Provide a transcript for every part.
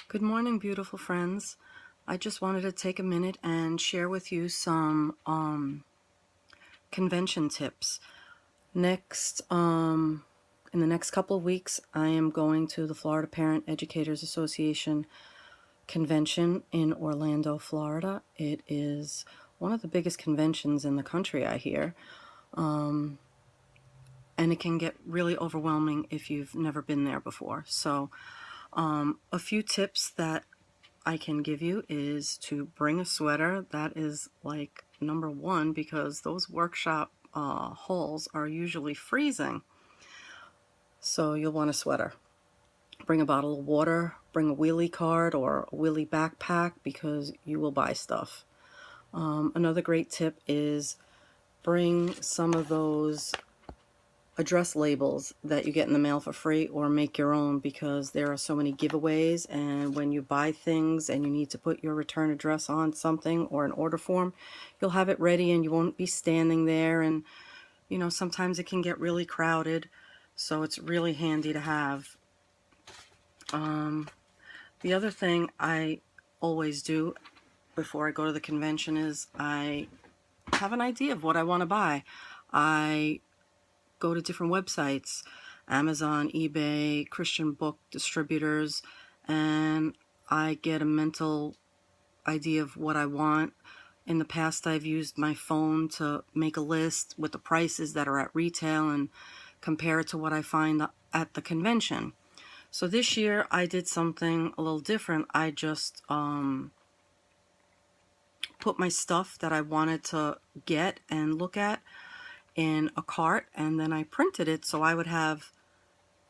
Good morning, beautiful friends. I just wanted to take a minute and share with you some convention tips. In the next couple of weeks, I am going to the Florida Parent Educators Association convention in Orlando, Florida. It is one of the biggest conventions in the country, I hear. And it can get really overwhelming if you've never been there before. So a few tips that I can give you is to bring a sweater. That is like number one, because those workshop halls are usually freezing. So you'll want a sweater. Bring a bottle of water, bring a wheelie cart or a wheelie backpack because you will buy stuff. Another great tip is bring some of those address labels that you get in the mail for free, or make your own, because there are so many giveaways, and when you buy things and you need to put your return address on something or an order form, you'll have it ready and you won't be standing there, and sometimes it can get really crowded, so it's really handy to have. The other thing I always do before I go to the convention is I have an idea of what I want to buy. I go to different websites, Amazon, eBay, Christian book distributors, and I get a mental idea of what I want. In the past, I've used my phone to make a list with the prices that are at retail and compare it to what I find at the convention. So this year I did something a little different. I just put my stuff that I wanted to get and look at in a cart, and then I printed it so I would have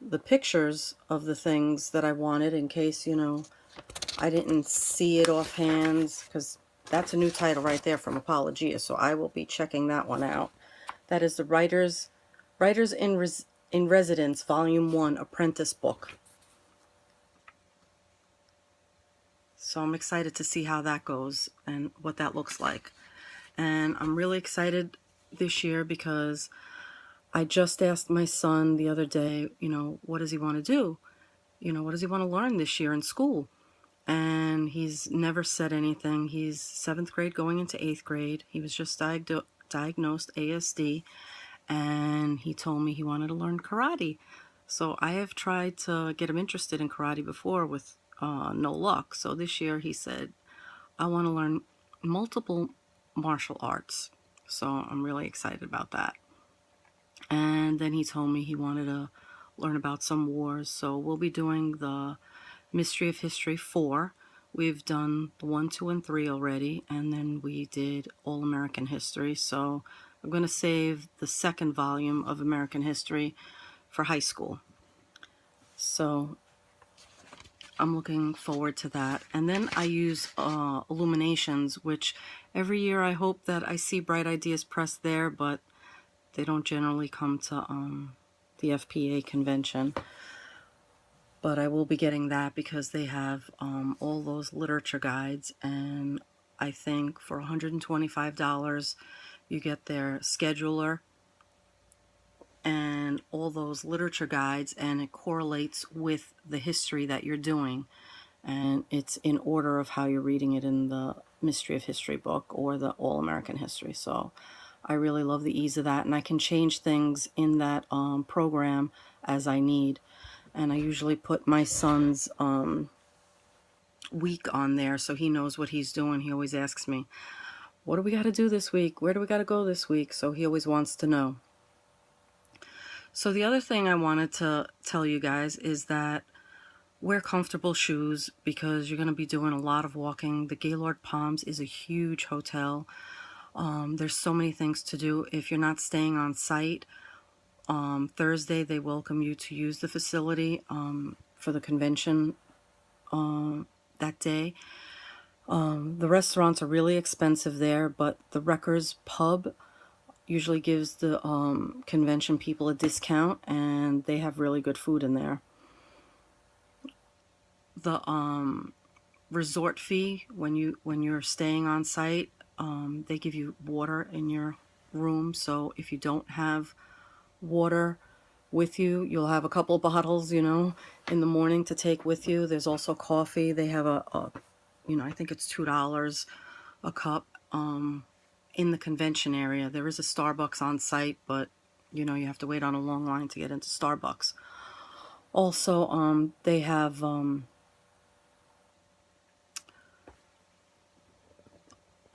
the pictures of the things that I wanted in case, I didn't see it offhand, because that's a new title right there from Apologia, so I will be checking that one out. That is the Writers in Residence Volume 1 Apprentice Book. So I'm excited to see how that goes and what that looks like. And I'm really excited this year because I just asked my son the other day, what does he want to do? What does he want to learn this year in school? And he's never said anything. He's 7th grade going into 8th grade. He was just diagnosed ASD, and he told me he wanted to learn karate. So I have tried to get him interested in karate before with no luck. So this year he said, I want to learn multiple martial arts. So I'm really excited about that. And then he told me he wanted to learn about some wars. So we'll be doing the Mystery of History 4. We've done the 1, 2, and 3 already, and then we did All American History. So I'm going to save the second volume of American History for high school. So I'm looking forward to that. And then I use Illuminations, which every year I hope that I see Bright Ideas Press there, but they don't generally come to the FPEA Convention. But I will be getting that because they have all those literature guides, and I think for $125 you get their scheduler and all those literature guides, and it correlates with the history that you're doing, and it's in order of how you're reading it in the Mystery of History book or the All American History. So I really love the ease of that, and I can change things in that program as I need. And I usually put my son's week on there so he knows what he's doing. He always asks me, what do we got to do this week? Where do we got to go this week? So he always wants to know. So the other thing I wanted to tell you guys is that wear comfortable shoes because you're going to be doing a lot of walking. The Gaylord Palms is a huge hotel. There's so many things to do. If you're not staying on site, Thursday they welcome you to use the facility for the convention that day. The restaurants are really expensive there, but the Wreckers Pub usually gives the convention people a discount, and they have really good food in there. The resort fee, when you're staying on site, they give you water in your room. So if you don't have water with you. You'll have a couple bottles, you know, in the morning to take with you. There's also coffee. They have you know, I think it's $2 a cup in the convention area. There is a Starbucks on site, but you know, you have to wait on a long line to get into Starbucks. Also, they have a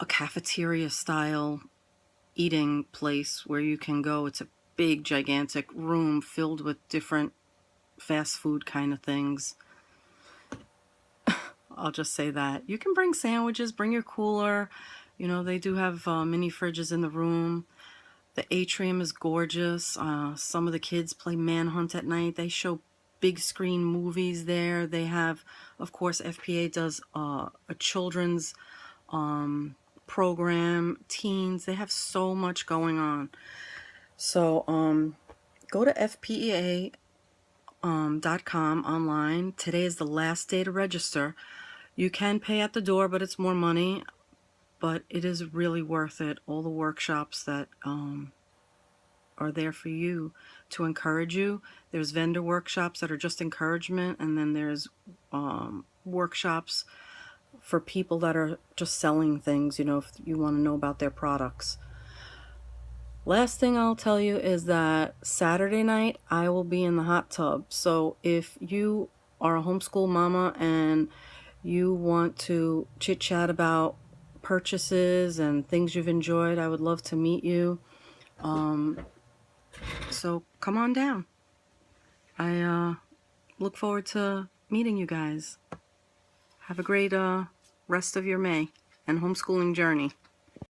cafeteria style eating place where you can go. It's a big, gigantic room filled with different fast food kind of things. I'll just say that. You can bring sandwiches, bring your cooler. You know, they do have mini fridges in the room. The atrium is gorgeous. Some of the kids play Manhunt at night. They show big screen movies there. They have, of course, FPA does a children's program, teens. They have so much going on. So go to FPEA.com online. Today is the last day to register. You can pay at the door, but it's more money. But it is really worth it. All the workshops that are there for you to encourage you. There's vendor workshops that are just encouragement, and then there's workshops for people that are just selling things, you know, if you want to know about their products. Last thing I'll tell you is that Saturday night I will be in the hot tub. So if you are a homeschool mama and you want to chit chat about purchases and things you've enjoyed, I would love to meet you. So come on down. I look forward to meeting you guys. Have a great rest of your May and homeschooling journey.